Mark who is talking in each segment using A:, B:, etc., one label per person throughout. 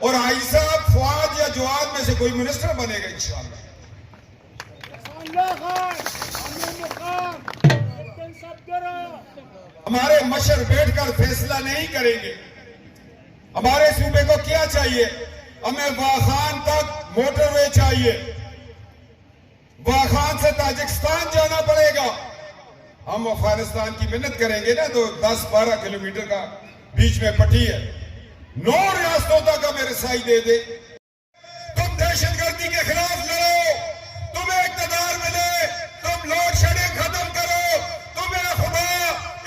A: और आई साहब फवाद या जवाद में से कोई मिनिस्टर बनेगा इंशाअल्लाह। हमारे मशर बैठकर फैसला नहीं करेंगे। हमारे सूबे को क्या चाहिए? हमें वाखान तक मोटरवे चाहिए, वाखान से ताजिकिस्तान जाना पड़ेगा। हम अफगानिस्तान की मेहनत करेंगे ना तो 10-12 किलोमीटर का बीच में पट्टी है, 9 रियासतों तक हमें रसाई दे दे। तुम दहशतगर्दी के खिलाफ लड़ो, तुम्हें इक़्तिदार मिले, तुम लोड शेडिंग खत्म करो, तुम्हें खुदा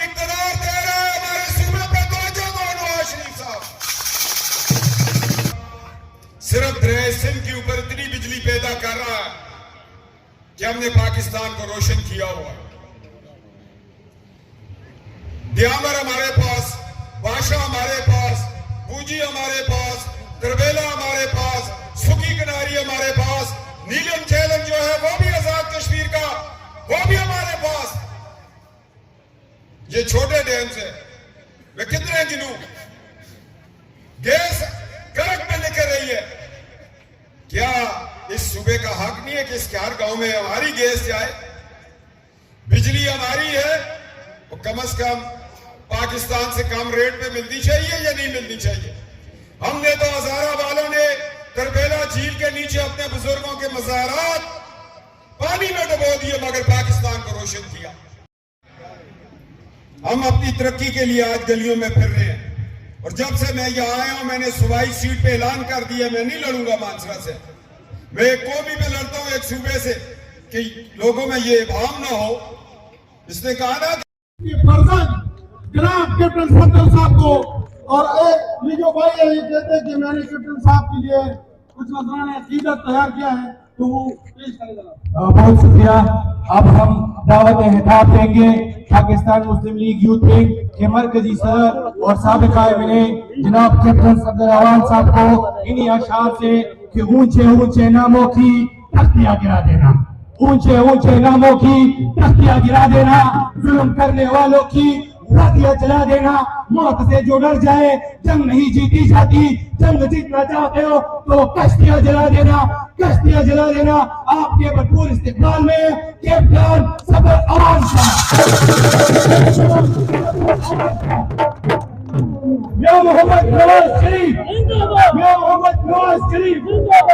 A: इक़्तिदार दे रहा है। हमारे सूबे पे तवज्जो दो नवाज शरीफ साहब। सिर्फ दरिया सिंध के ऊपर इतनी बिजली पैदा कर रहा है कि हमने पाकिस्तान को रोशन किया हुआ है। दियामर हमारे पास, बादशाह हमारे पास, पूंजी हमारे पास, तरबेला हमारे पास, सुखी किनारी हमारे पास, नीलम झेलम जो है वो भी आजाद कश्मीर का, वो भी हमारे पास। ये छोटे डैम से मैं कितने गिनूं? गैस करक में निकल रही है। क्या इस सूबे का हक नहीं है कि इसके हर गांव में हमारी गैस जाए? बिजली हमारी है, वो कम से कम पाकिस्तान से कम रेट पे मिलनी चाहिए या नहीं मिलनी चाहिए? हमने तो हजारा वालों ने तरबेला झील के नीचे अपने बुजुर्गों के मज़ारात पानी में डुबो दिए, मगर पाकिस्तान को रोशन किया। हम अपनी तरक्की के लिए आज गलियों में फिर रहे हैं। और जब से मैं यहां आया हूं, मैंने सूबाई सीट पे ऐलान कर दिया मैं नहीं लड़ूंगा मानसरा से। मैं एक कौमी में लड़ता हूं, एक सूबे से, कि लोगों में ये इबाम ना हो। इसने कहा ना
B: जनाब कैप्टन फजल साहब को, और एक लीजो भाई ये कहते हैं कि मैंने कैप्टन साहब के लिए कुछ नजराना अकीदत तैयार किया है, तो वो पेश करेगा।
C: बहुत शुक्रिया। अब हम दावत खिताब देंगे पाकिस्तान मुस्लिम लीग यूथ विंग के मरकजी सदर और साबिका एमएलए जनाब कैप्टन सफदर अवान साहब को इन्हीं अशार से कि ऊंचे ऊंचे नामों की तख्तियां गिरा देना, ऊंचे ऊंचे नामों की तख्तियां गिरा देना, जुल्म करने वालों की लाठियां चला देना। मौत से जो डर जाए, जंग नहीं जीती जाती, जंग जीतना चाहते हो तो कश्तियां जला देना, कश्तियां जला देना। आपके भरपूर इस्तेमाल में कैप्टन सफदर अवान साहब। या मोहम्मद नवाज शरीफ, या मोहम्मद नवाज शरीफ,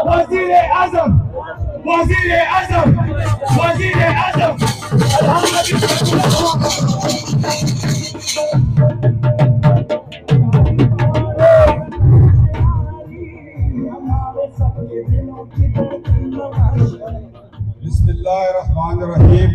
C: वजीर आजम, वजीर आजम, वजीर आजम।
A: बिस्मिल्लाहिर्रहमानिर्रहीम।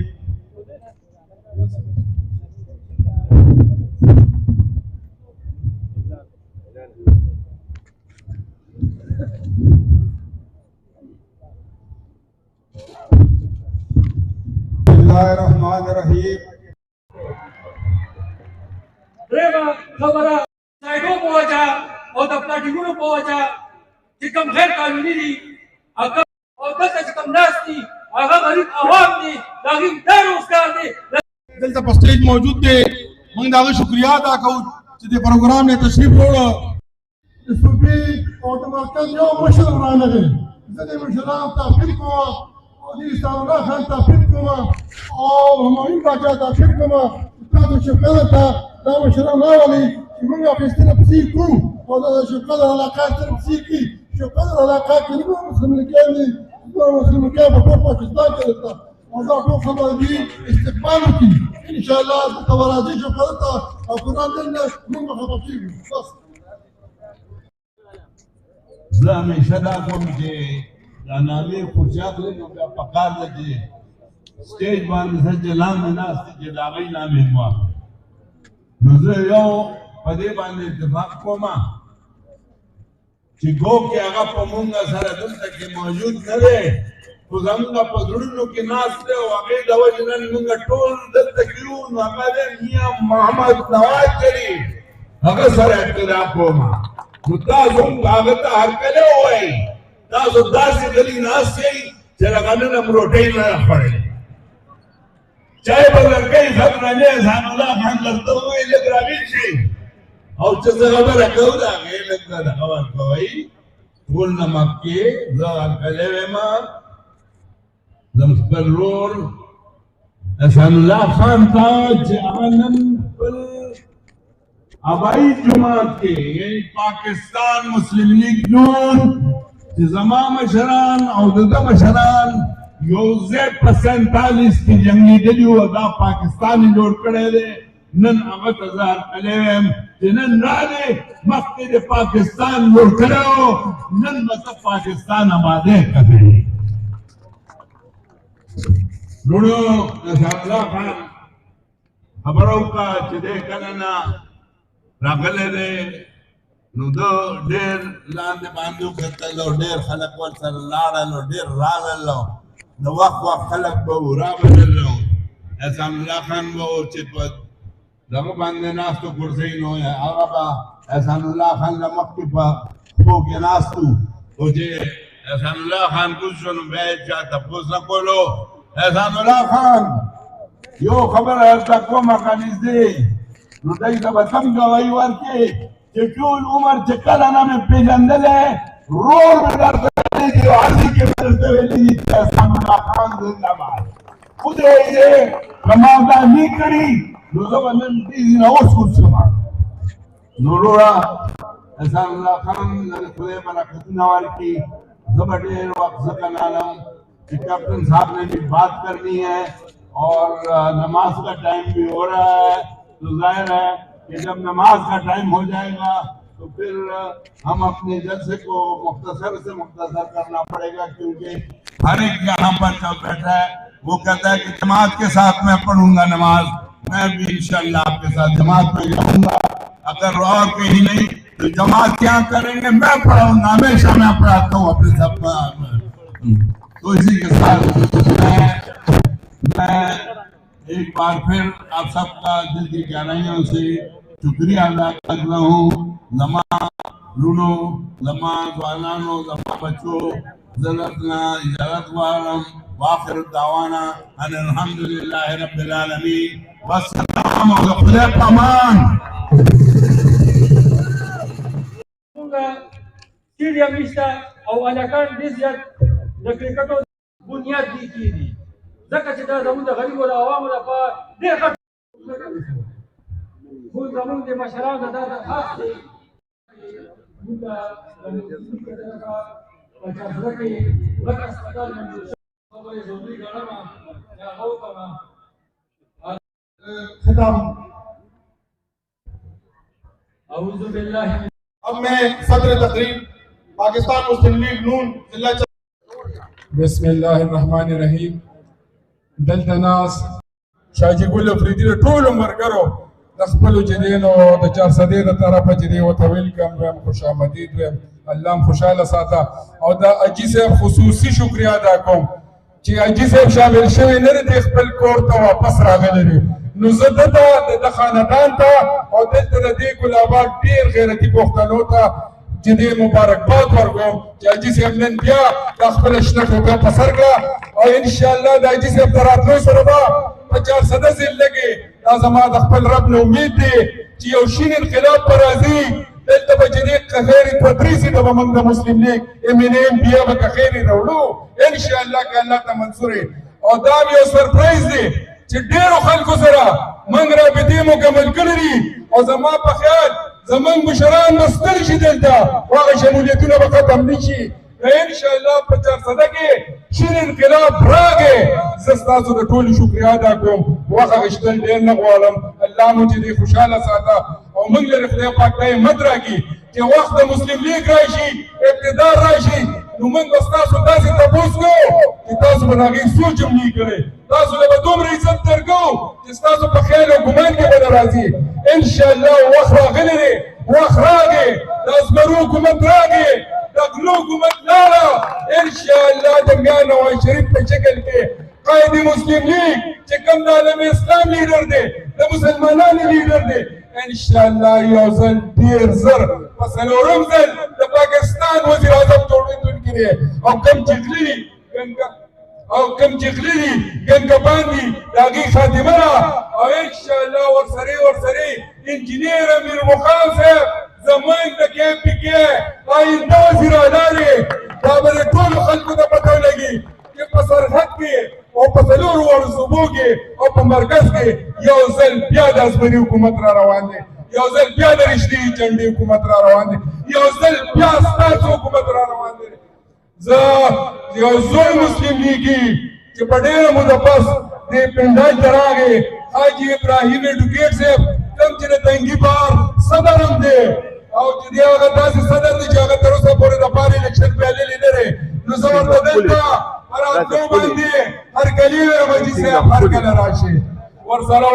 A: बिस्मिल्लाहिर्रहमानिर्रहीम।
D: खबरा साइडों पहुंचा और अपना टिकूनो पहुंचा कि कम गैर कानूनी थी और दस कम नास थी, अगर गरीब आवाम थी, ताकि बेरोजगार थी।
B: दलता पर स्टेज मौजूद थे, मैं दागे शुक्रिया अदा करूं कि प्रोग्राम ने तशरीफ रोड़ा सूबे और मरकज यो मशहूर राना है जदे मशराम ताफिर को और इस तरह खान ताफिर को और हमारी बाजा ताफिर को का शुक्र था राम शराम वाली من في تفسير كو ولا شكرا على قاعدة تفسير كي شكرا على قاعدة المسلم الكامل المسلم الكامل فوق باكستان كده وضع فوق خبري استقبالك ان شاء الله تورادي شكرا وقران لنا من خبرتي بس
E: زامي شداكم دي جنابي خوشاك لنا بقار دي ستيج بان مسجلان الناس جداغينا من موافق نزل يوم پدې باندې اتفاق کوما چې ګوب کې هغه په مونږه سره دلته کې موجود نه دی، خو زمونږ په زړونو کې ناست دی او هغې د وجې نن مونږ ټول دلته کې یو، نو هغه دی میاں محمد نواز شریف، هغه سره اقتدا کوما. نو تاسو هم هغه ته هرکلی ووایئ، تاسو داسې غلي ناست یئ چې لکه نن هم روټۍ نه ده خوړلې. چای به لرګی خطرنې احسان الله خان درته ووایي لږ راویښ شئ او چې څه خبره کوو د هغې لږ دغه ورکوئ ټول نمک کې زه هرکلی ویما زم خپل ورور احسان الله خان ته چې هغه نن خپل آبائی جماعت کې یعنی پاکستان مسلم لیگ نون چې زما مشران او د ده مشران یو ځای په 47 کې جنګ لیدلي وو دا پاکستان یې جوړ کړی دی نن هغه ته زه هرکلی ویم چې نن راغې مخکې د پاکستان جوړ کړی وو نن به ته پاکستان آبادی کوې لوڼو احسان الله خان خبره وکړه چې دی کله نه راغلی دی نو ده ډېر لاندې باندې وکتل او ډېر خلک ورسره لاړل او ډېر راغلل د وخت خلک به و رابلل احسان الله خان به چې په دغه باندې ناست و کرسۍ نو هغه به احسان الله خان له مخکې په پښو کې ناست و او چې احسان الله خان کوز شو نو بیا یې چا تپوس نه کولو احسان الله خان یو خبره درته کومه که نږدې نو دی ته به کم ګواهي ورکړې چې ټول عمر چې کله نه مې پېژندلی رور مې درته ویلي دي او هسې کې مې درته ویلي دي چې احسان الله خان زنده‌باد خدای یې که ما دا نه کړي نو زه به نن دې نه اوس کوڅم نو وروره احسان الله خان خدای برکتونه ورکړي زه به ډېر وخت ځکه نالم کہ کیپٹن صاحب نے بھی بات کرنی ہے اور نماز کا ٹائم بھی ہو رہا ہے تو ظاہر ہے کہ جب نماز کا ٹائم ہو جائے گا تو پھر ہم اپنے جلسے کو مختصر سے مختصر کرنا پڑے گا کیونکہ ہر ایک یہاں پر جب بیٹھا ہے وہ کہتا ہے کہ جماعت کے ساتھ میں پڑھوں گا نماز میں بھی انشاءاللہ آپ کے ساتھ جماعت میں جاؤں گا اگر اور کہیں نہیں تو جماعت کیا کریں گے میں پڑھاؤں گا ہمیشہ میں پڑھاتا ہوں اپنے سب تو اسی کے ساتھ میں ایک بار پھر آپ سب کا دل کی گہرائیوں سے شکریہ ادا کر رہا ہوں زما لونو زما ځوانانو زما بچو زلتنا اجازت غواړم واخر دعوانا ان الحمد لله رب العالمین والسلام او د خدای په امان
D: موږ سټیډیم نشته او هلکان ډېر زیات د کرکټو بنیاد دې کېږي ځکه چې دا زموږ د غریبو د عوامو لپاره ډېر ښه موږ زموږ د مشرانو دا درخواست دی موږ ته د مسلمي طرفه په چارسده کې غټ هسپتال منظور شوی خبرې ضروري ګڼمه هغه وکړمه
B: خطاب
D: اعوذ باللہ
B: اب میں صدر تقریب پاکستان مسلم لیگ نون ضلع بسم الله الرحمن الرحیم دلته ناس شاجي ګل افریدي د ټولو مرګرو د خپلو چې دی نو د چارسدې د طرفه چې دی ورته ویلکم ویم خوش آمدید ویم الله هم خوشحاله ساته او د اجي صاحب خصوصي شکریه ادا کوم چې اجي صاحب شامل شوی نه دی خپل کور ته واپس راغلی دی نو زه دته د خاندان ته او دلته د دې ګلاباد ډېر غیرتي پښتنو ته چې دې مبارکباد ورکوم چې حاجي صاحب نن بیا دا خپله شنه ټوټه په سر کړه او انشاءالله د حاجي صاحب د راتلو سره به په 400 ضلع کې دا زما د خپل رب نه امید دی چې یو شین انقلاب به راځي دلته به چې دې خیرې تدریسي ته به موږ د مسلم لیگ MNM بیا به که خیرې راوړو انشاءالله که الله ته منظور او دا یو سرپرایز دی چې ډېرو خلکو سره موږ رابطې مکمل کړي دي او زما په خیال زمونږ مشران به ستر شي دلته هغه شمولیتونه به ختم نه شي که انشاءالله په 400 کې شین انقلاب راغی زه ستاسو د ټولو شکریه ادا کوم وخت اخیستل ډېر نه غواړم الله مو چې دې خوشحاله ساته او موږ لرې خدای پاک دا همت راکړي چې وخت د مسلم لیگ راشي اقتدار راشي نو موږ به ستاسو داسې تپوس کوو چې تاسو به د هغې سوچ هم نه کړی تاسو له به دومره عزت درکوو چې ستاسو په خیال او ګمان کې به نه راځي انشاءالله وخت راغلی دی وخت راغی د ازمرو حکومت راغی د غلو حکومت لاړه انشاءالله د میا نواز شریف په شکل کې قائد مسلم لیگ چې کوم د عالم اسلام لیډر دی د مسلمانانو لیډر دی انشاءالله یو ځل ډېر زر په څلورم ځل د پاکستان وزیر اعظم جوړېدونکی دی او کوم چې غلي او کوم چې غلي دي ګنګبان دي د هغې خاتمه ده او انشاءالله ورسره انجینیر امیر مقام صاحب زموږ د KPK آینده وزیر اعلی دی دا به د ټولو خلکو ته پته ولګي چې په سرحد کې او په څلورو واړو صوبو کې او په مرکز کې یو ځل بیا د اسمني حکومت را روان دی، یو ځل بیا د رښتیني جنډې حکومت را روان دی، یو ځل بیا ستاسو حکومت را روان دی. زه یو زوی مسلم لیګي چې په ډېره موده پس دې پنډای ته راغی حاجي ابراهیم اډوکیټ صاحب کوم چې د تنګي بار صدر هم دی او چې دی هغه داسې صدر دی چې هغه تر اوسه پورې د بار الیکشن پیللی نه دی. نو زه ورته دلته راتلو باندې هرکلي وایم حاجي صاحب هر کله راشي ورسره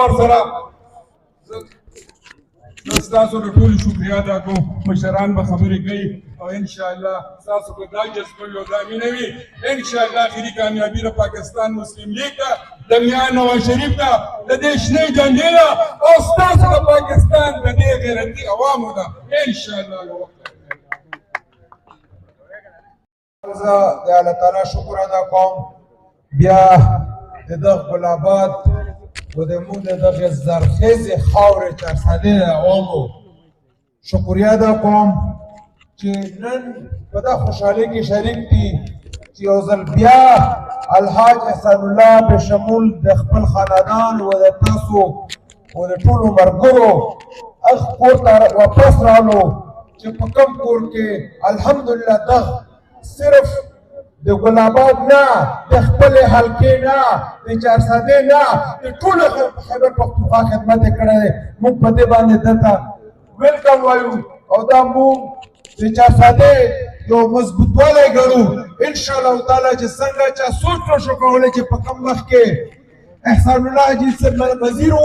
B: زه ستاسو د ټولو شکریا ادا کوم. مشران به خبرې کوي او انشاءالله ستاسو به دا جذبه وي او دا مینه وي. انشاءالله اخري کامیابي د پاکستان مسلم لیگ ته، د میاں نواز شریف ته، د دې شنې جنډې ته او ستاسو د پاکستان د دې غیرتي عوامو ته انشاءالله.
F: زه د الله تعالی شکر ادا کوم بیا د دغه ګل آباد و د موږ د دغه زرخیزې خاورې چارسدې عوامو شکریه ادا کوم چې نن په دا خوشحالۍ کې شریک دي چې یو ځل بیا الحاج احسان الله بشمول د خپل خاندان و د تاسو و د ټولو ملګرو هغه کور ته واپس رالو چې په کوم کور کې الحمدلله دغه صرف د ګل آباد نه د خپلې حلقې نه د چارسدې نه د ټولو خیبر پښتونخوا خدمت یې کړی دی. موږ په دې باندې دلته ویلکم وایو او دا موږ د چارسدې یو مضبوطوالی ګڼو انشاءالله تعالی چې څنګه چا سوچ نشو کولی چې په کوم وخت کې احسان الله حاجي صاحب وزیر و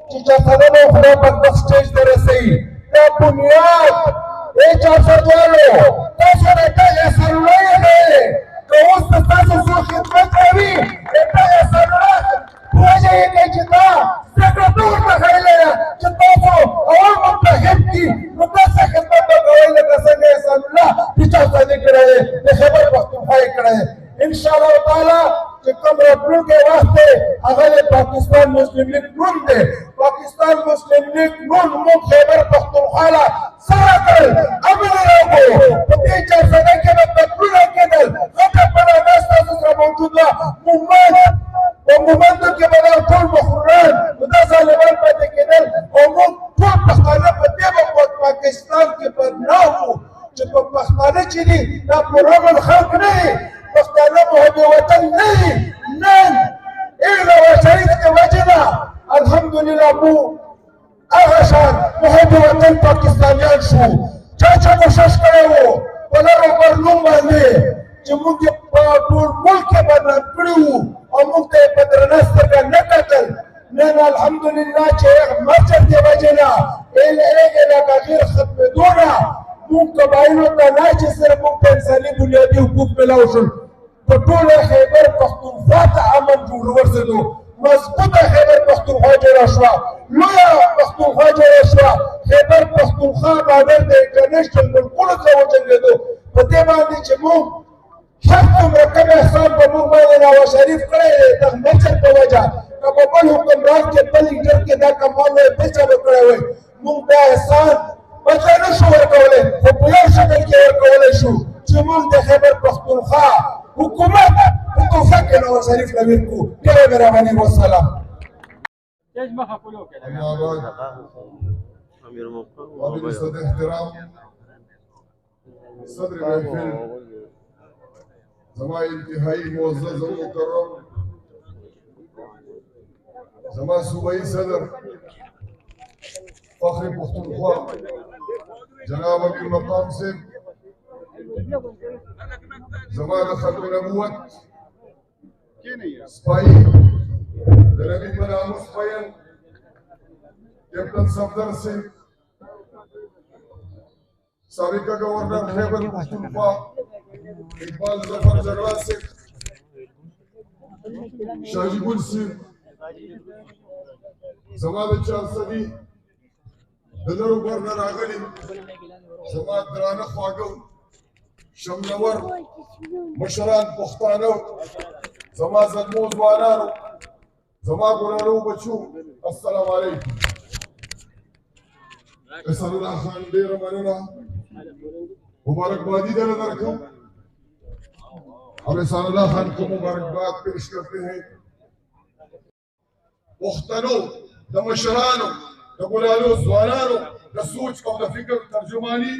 F: چې چارسده به خدای پاک بس سټیج ته رسوي دا بنیاد ای چارسدوالو تاسو نه ته احسان الله یې دی که اوس د تاسو څو خدمت کوي ته احسان الله پروژه یې کوي چې دا زده کړه ته ورته ښایلی ده چې تاسو اول متحد دي نو داسې خدمت به کوئ لکه څنګه احسان الله د چارسدې کړی دی د خیبر پښتونخوا یې کړی دی. انشاءالله تعالی چې کوم راتلونکی وخت دی هغه د پاکستان مسلم لیگ نوم دی. پاکستان مسلم لیگ نوم موږ خیبر پښتونخوا له سره کړل امن یې راوړو په دې چارسده کې به بدلونه کېدل غټه پناهګاه ستاسو سره موجود وه مومند په مومندو کې به دا ټول مخروران نو دا ظالمان پاتې کېدل او موږ ټول پښتانه په دې به پاکستان کې بدنام وو چې په پښتانه چې دي دا پرامن خلق نه دي پښتانه محب وطن نه دي. نن نواز شریف د وجې نه الحمدلله موږ هغه شان محب وطن پاکستانیان شو چا چې کوشش کړی و په لر او بر نوم باندې چې موږ یې په ټول ملک کې بدنام کړي وو او موږ ته یې په درنه سترګه نه کتل. نن الحمدلله چې مرجر د وجې نه علاقه غیر ختمېدو نه موږ قبایلو ته نه چې صرف موږ ته انساني بنیادي حقوق میلاو شول په ټوله خیبر پښتونخوا ته امن ورسېدو. مضبوطه خیبر پښتونخوا جوړه شوه، لویه پښتونخوا جوړه شوه. خیبر پښتونخوا بارډر د انټرنیشنل ملکونو سره وجنګېدو. په دې باندې چې موږ هر څومره کم احسان په موږ باندې نواز شریف کړی دی دغه مرچر په وجه که په بل حکمران کې بل لیډر کې دا کمال وی بل چا به کړی وی موږ دا احسان بدله نه شو ورکولی خو په یو شکل کې ورکولی شو چې موږ د خیبر پښتونخوا حکومت په تحفه کې نواز شریف له ورکړو. ډېره مهرباني والسلام.
B: قابل صد احترام صدر محفل زما انتهایی معزز و مکرم زما صوبائی صدر فخر پختونخوا جناب امیر مقام صاحب زما د ختم نبوت سپاہی د نبی بنامو سپاہین کیپٹن صفدر صاحب سابقہ گورنر خیبر پختونخوا اقبال ظفر جرواز صاحب شاہجی گل صاحب زما د چارسدي د لرو ګورنر راغلي زما درانه خواږه شملور مشران پښتانه زما زلمو ځوانانو زما ګورانو بچو السلام علیکم. احسان الله خان ډېره مننه مبارکبادي درله درکوم और एहसान अल्लाह खान को मुबारकबाद पेश करते हैं। पुख्तनो द मशरानो द गुलालो ज़वानानो द सोच और द फिक्र तर्जुमानी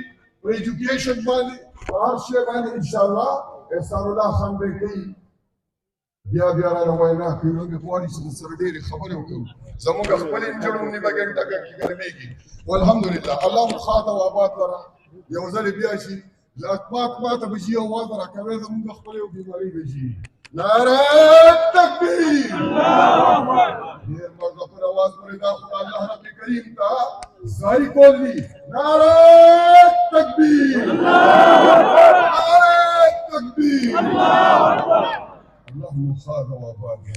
B: और एजुकेशन बानी और शे बानी इंशाअल्लाह एहसान अल्लाह खान बेटी بیا را وینا کوي نو غواړي چې سره ډېرې خبرې وکړو زموږ خپل انجړو نیمه ګنټه کې ګرمېږي والحمدلله الله مخاطب آباد ورا یو ځل بیا شي لا ماته بشي او واده راکوي زموږ خپل یو بیماری بشي نعره تکبیر الله اکبر ډېر مرګ پر आवाज باندې دا الله رب کریم ته ځای کولی نعره تکبیر الله اکبر نعره تکبیر الله اکبر اللهم صل وبارك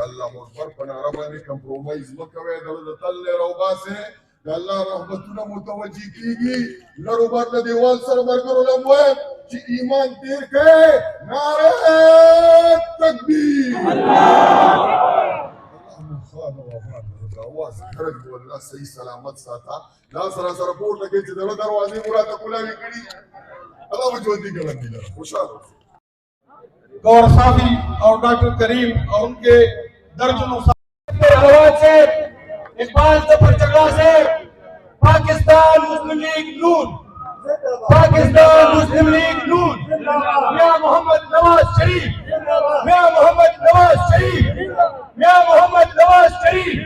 B: الله اکبر پنا ربانی کمپرومایز مکوي د تل روباسه د الله رحمتونه متوجي کیږي لړو باندې دیوال سره برګرو لموه چې ایمان تیر کړي نعره تکبیر اللهم صل وبارك اواز خرج والله صحیح سلامت ساته لا سره سره پورته کې چې د دروازې مراته کولاوي کړي الله وجودي ګلندي خوشاله
G: गौर साफी और डॉक्टर करीम और उनके दर्जनों
C: से इकबाल जफर चगला से पाकिस्तान मुस्लिम लीग नून पाकिस्तान मुस्लिम लीग नून मियां मोहम्मद नवाज शरीफ मियां मोहम्मद नवाज शरीफ मियां मोहम्मद नवाज शरीफ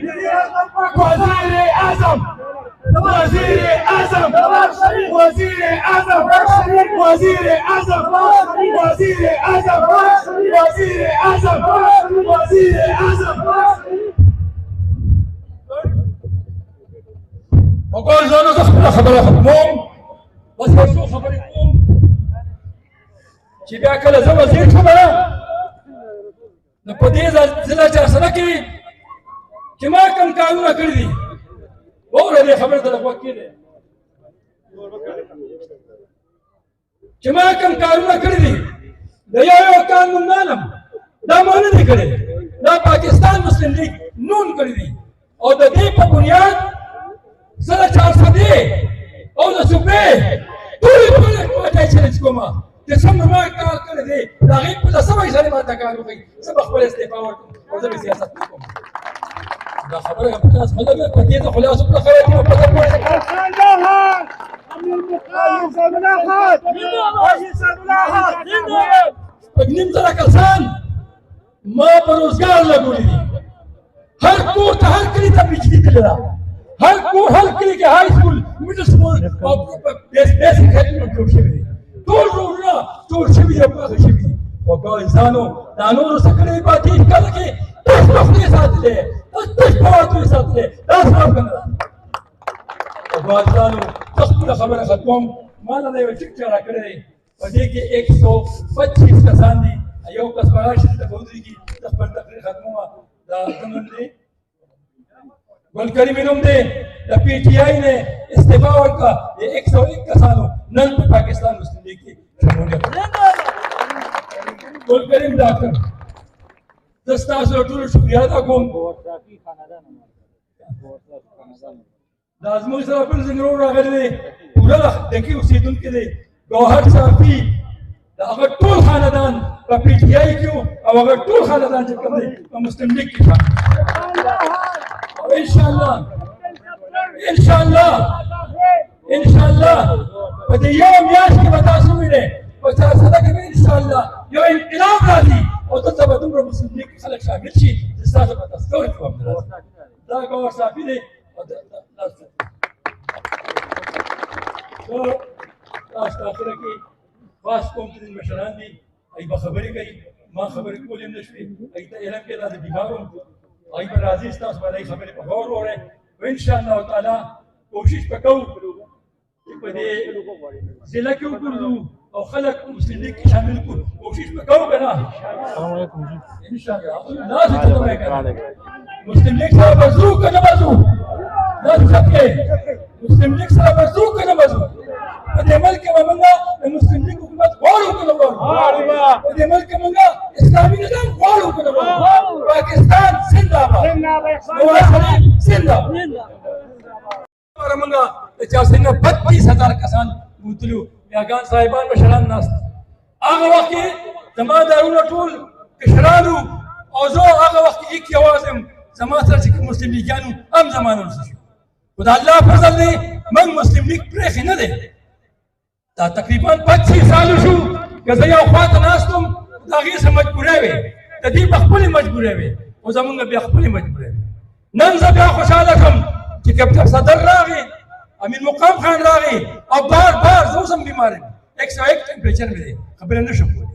C: वजीर आजम वजीर आजम वजीर आजम वजीर आजम वजीर आजम वजीर आजम वजीर आजम
D: وقال زانو زخم خبره ختموم بس شو خبركم چې بیا کله زما وزیر خبره نو په دې ځله چې سره کې چې ما کوم کارونه کړی دي وګوره دې خبره ته وکړه دي چې ما کوم کارونه کړی دي د یو قانون نالم دا مونږ نه کړی دا پاکستان مسلم لیگ نون کړی دي او د دې په بنیاد زره 400 او د صوبې ټول کوټه چیلنج کومه چې څنګه ما کار کړی دی دا غي په سمه ځای باندې کار وکړي زه خپل استعفا ورکړم او زه سیاست کوم دا خبره په تاسو باندې په دې ته خلاص په خبره کې په تاسو باندې زره کسان ما په روزګار لګولې دي هر کور ته هر کلی ته بجلی تللا هر کور هر کلی کې هاي سکول میډل سکول او بیسیک هیلث جوړ شوی دی ټول روزونه جوړ شوی دی په شوی دی او دا انسانو دا نور سکلې پاتې کله کې تاسو خپل ساتلې تاسو په ساتلې دا څه کنه او دا انسانو تاسو خبره ختم مال نه یو ټیک چا کړی په دې کې 125 کسان دي یو کس براشي ته بودري کې تاسو پر تقریر ختمه دا زمون دي ګل کریم نوم دی د پی ټی آی نه استعفا ورکړه د 101 کسانو نن په پاکستان مسلم لیگ کې شمولیت ګل کریم ډاکټر زستا سره ټول شکریا ادا کوم د ازموي سره په زنګرو راغلي پورا دکی اوسیدونکو دی ګوهر صافي دا هغه ټول خاندان په پی ټی آی کې او هغه ټول خاندان چې کوم دی په مسلم لیگ کې ان شاء الله ان شاء الله ان شاء الله په دې یو میاشت کې به تاسو وینئ په تاسو کې ان شاء الله یو انقلاب راځي او دلته به دومره مسلم لیگ خلک شامل شي چې تاسو به تاسو کوم دا ګوهر صافي دی تاسو اخره کې خاص کوم چې مشران دي ای به خبرې کوي ما خبرې کولې نه شوې ای ته علم کې دا د بیمارو ای پر راځي تاسو باندې خبرې په غور وره او ان شاء الله تعالی کوشش وکړو چې په دې ضلع کې وګورو او خلک مسلم لیگ کې شامل کړو کوشش وکړو کنه السلام علیکم ان شاء الله لازم ته مسلم لیگ سره بزو کنه بزو لازم څه مسلم لیگ سره بزو کنه بزو په دې ملک باندې د مسلم لیگ حکومت غواړو کنه غواړو په دې ملک باندې اسلامي نظام غواړو کنه غواړو پاکستان زنده باد نواز شریف زنده موږ چې څنګه 32000 کسان وتلو میاګان صاحبان مشران ناس هغه وخت زما دارونه ټول کشرانو او زه هغه وخت کې یک یوازې یم زما سره چې کوم مسلم لیګیانو هم زمانه ورسره شو خو د الله فضل دی موږ مسلم لیګ پرېښی نه دی دا تقریبا 25 سالو شو که زه یو خوا ته ناست وم د هغې څه مجبورۍ وې د دې به خپلې مجبورۍ وې خو زمونږ بیا خپلې مجبورۍ وې نن زه بیا خوشحاله کړم چې کپټن صدر راغی امین مقام خان راغی او بار بار زه اوس هم بیمار یم 101 ټمپریچر مې دی خبره نه شم کولی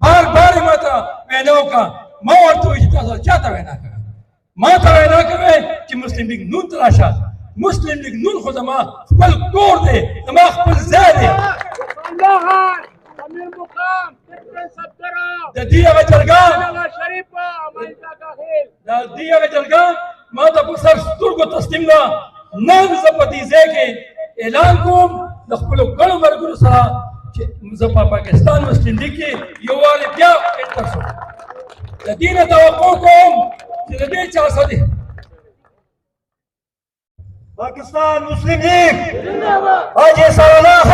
D: بار بار یې ما ته وینا وکړه ما ورته وویل چې تاسو چا ته وینا کوئ ما ته وینا کوئ چې مسلم لیګ نون ته راشه مسلم لیګ نون خو زما خپل کور دی زما خپل ځای دی د دې هغه جرګه ما ته په سر سترګو تسلیم ده نن زه په دې ځای کې اعلان کوم د خپلو ګڼو ملګرو سره چې زه په پاکستان مسلم لیګ کې یووالی بیا انټر شوم د دې نه توقع کوم چې د دې چا څه دی
H: पाकिस्तान मुस्लिम लीग हाजी सलाह